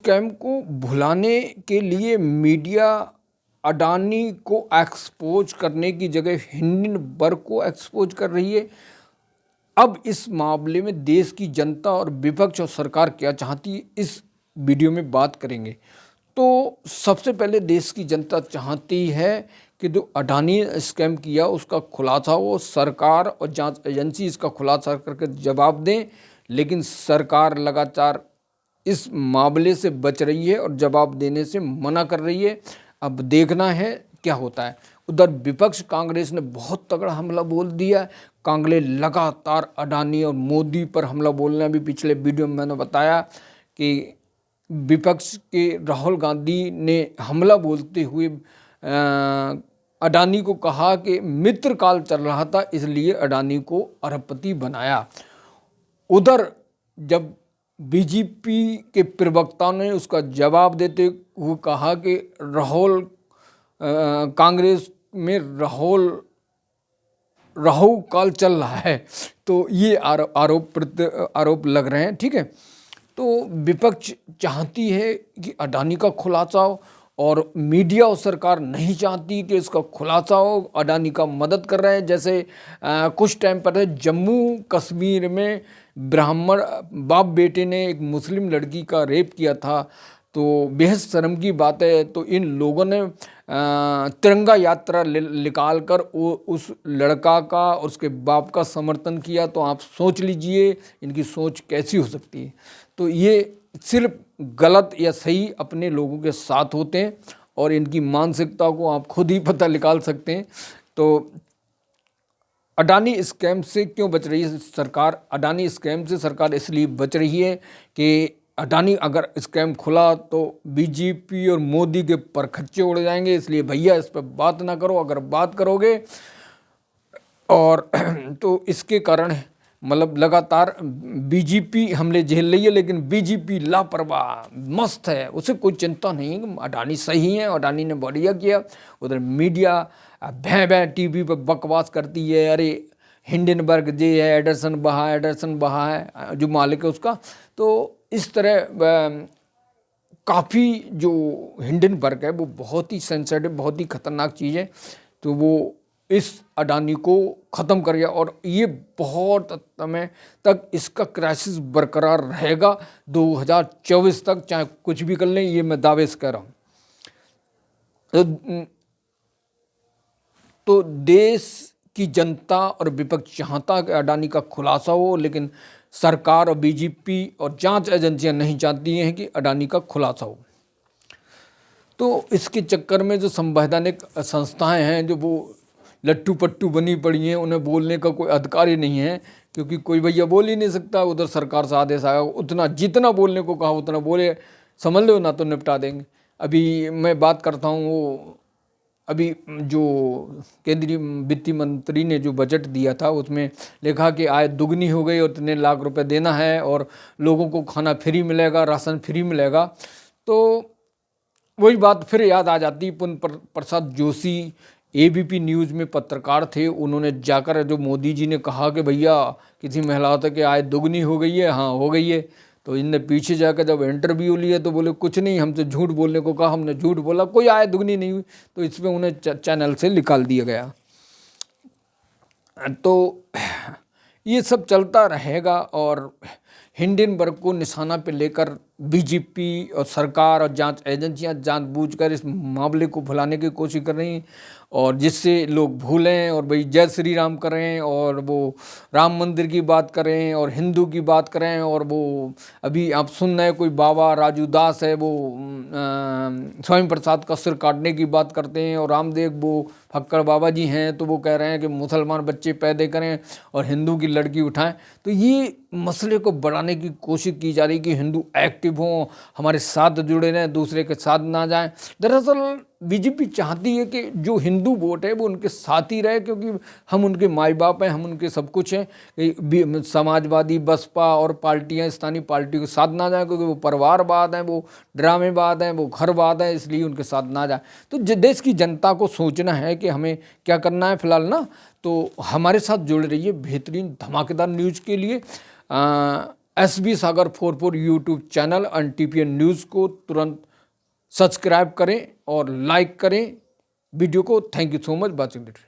Scam को भुलाने के लिए मीडिया अडानी को एक्सपोज करने की जगह हिंडनबर्ग को एक्सपोज कर रही है। अब इस मामले में देश की जनता और विपक्ष और सरकार क्या चाहती है, इस वीडियो में बात करेंगे। तो सबसे पहले देश की जनता चाहती है कि जो अडानी स्कैम किया उसका खुलासा हो, सरकार और जांच एजेंसी इसका खुलासा करके जवाब दें। लेकिन सरकार लगातार इस मामले से बच रही है और जवाब देने से मना कर रही है। अब देखना है क्या होता है। उधर विपक्ष कांग्रेस ने बहुत तगड़ा हमला बोल दिया। कांग्रेस लगातार अडानी और मोदी पर हमला बोलना, भी पिछले वीडियो में मैंने बताया कि विपक्ष के राहुल गांधी ने हमला बोलते हुए अडानी को कहा कि मित्र काल चल रहा था, इसलिए अडानी को अरबपति बनाया। उधर जब बीजेपी के प्रवक्ता ने उसका जवाब देते हुए कहा कि राहुल कांग्रेस में राहु काल चल रहा है, तो ये आरोप लग रहे हैं। ठीक है, तो विपक्ष चाहती है कि अडानी का खुलासा हो और मीडिया और सरकार नहीं चाहती कि इसका खुलासा हो। अडानी का मदद कर रहे हैं। जैसे कुछ टाइम पहले जम्मू कश्मीर में ब्राह्मण बाप बेटे ने एक मुस्लिम लड़की का रेप किया था, तो बेहद शर्म की बात है। तो इन लोगों ने तिरंगा यात्रा निकाल कर उस लड़का का और उसके बाप का समर्थन किया। तो आप सोच लीजिए इनकी सोच कैसी हो सकती है। तो ये सिर्फ गलत या सही अपने लोगों के साथ होते हैं और इनकी मानसिकता को आप खुद ही पता निकाल सकते हैं। तो अडानी स्कैम से क्यों बच रही है सरकार? अडानी स्कैम से सरकार इसलिए बच रही है कि अडानी अगर स्कैम खुला तो बीजेपी और मोदी के परखच्चे उड़ जाएंगे। इसलिए भैया इस पर बात ना करो। अगर बात करोगे और तो इसके कारण मतलब लगातार बीजेपी हमले झेल रही है, लेकिन बीजेपी लापरवाह मस्त है, उसे कोई चिंता नहीं है। अडानी सही है, अडानी ने बढ़िया किया। उधर मीडिया भैं भैं टीवी पर बकवास करती है, अरे हिंडनबर्ग जे है, एडरसन बहा है जो मालिक है उसका। तो इस तरह काफ़ी जो हिंडनबर्ग है वो बहुत ही सेंसिटिव, बहुत ही खतरनाक चीज़ है। तो वो इस अडानी को ख़त्म कर गया और ये बहुत समय तक इसका क्राइसिस बरकरार रहेगा 2024 तक, चाहे कुछ भी कर लें, ये मैं दावे से कह रहा हूँ। तो देश की जनता और विपक्ष चाहता कि अडानी का खुलासा हो, लेकिन सरकार और बीजेपी और जांच एजेंसियां नहीं चाहती हैं कि अडानी का खुलासा हो। तो इसके चक्कर में जो संवैधानिक संस्थाएं हैं जो वो लट्टू पट्टू बनी पड़ी हैं, उन्हें बोलने का कोई अधिकार ही नहीं है, क्योंकि कोई भैया बोल ही नहीं सकता। उधर सरकार से आदेश आया, उतना जितना बोलने को कहा उतना बोले, समझ लो ना तो निपटा देंगे। अभी मैं बात करता हूँ, वो अभी जो केंद्रीय वित्त मंत्री ने जो बजट दिया था उसमें लिखा कि आय दुगनी हो गई और इतने लाख रुपए देना है और लोगों को खाना फ्री मिलेगा, राशन फ्री मिलेगा। तो वही बात फिर याद आ जाती। पुन प्रसाद जोशी एबीपी न्यूज़ में पत्रकार थे, उन्होंने जाकर जो मोदी जी ने कहा कि भैया किसी महिला तक की आय दुगनी हो गई है, हाँ हो गई है, तो इनने पीछे जाकर जब इंटरव्यू लिया तो बोले कुछ नहीं, हमसे झूठ बोलने को कहा, हमने झूठ बोला, कोई आय दुगनी नहीं हुई। तो इसमें उन्हें चैनल से निकाल दिया गया। तो ये सब चलता रहेगा और हिंडनबर्ग को निशाना पे लेकर बीजेपी और सरकार और जांच एजेंसियां जानबूझकर इस मामले को भुलाने की कोशिश कर रही हैं, और जिससे लोग भूलें और भाई जय श्री राम करें और वो राम मंदिर की बात करें और हिंदू की बात करें। और वो अभी आप सुन रहे हैं कोई बाबा राजू दास है, वो स्वामी प्रसाद का सिर काटने की बात करते हैं, और रामदेव वो फक्कड़ बाबा जी हैं तो वो कह रहे हैं कि मुसलमान बच्चे पैदा करें और हिंदू की लड़की उठाएं। तो ये मसले को बढ़ाने की कोशिश की जा रही कि हिंदू एक्टिव हों, हमारे साथ जुड़े रहें, दूसरे के साथ ना जाएं। दरअसल बीजेपी चाहती है कि जो हिंदू वोट है वो उनके साथ ही रहे, क्योंकि हम उनके माई बाप हैं, हम उनके सब कुछ हैं। समाजवादी बसपा और पार्टियां स्थानीय पार्टियों के साथ ना जाएं, क्योंकि वो परिवारवाद हैं, वो ड्रामेबाद हैं, वो घरवाद हैं, इसलिए उनके साथ ना जाए। तो देश की जनता को सोचना है कि हमें क्या करना है फिलहाल ना। तो हमारे साथ जुड़ रही है बेहतरीन धमाकेदार न्यूज़ के लिए। SB Sagar 44 YouTube channel and TPN news को तुरंत सब्सक्राइब करें और लाइक करें वीडियो को। Thank you so much watching it.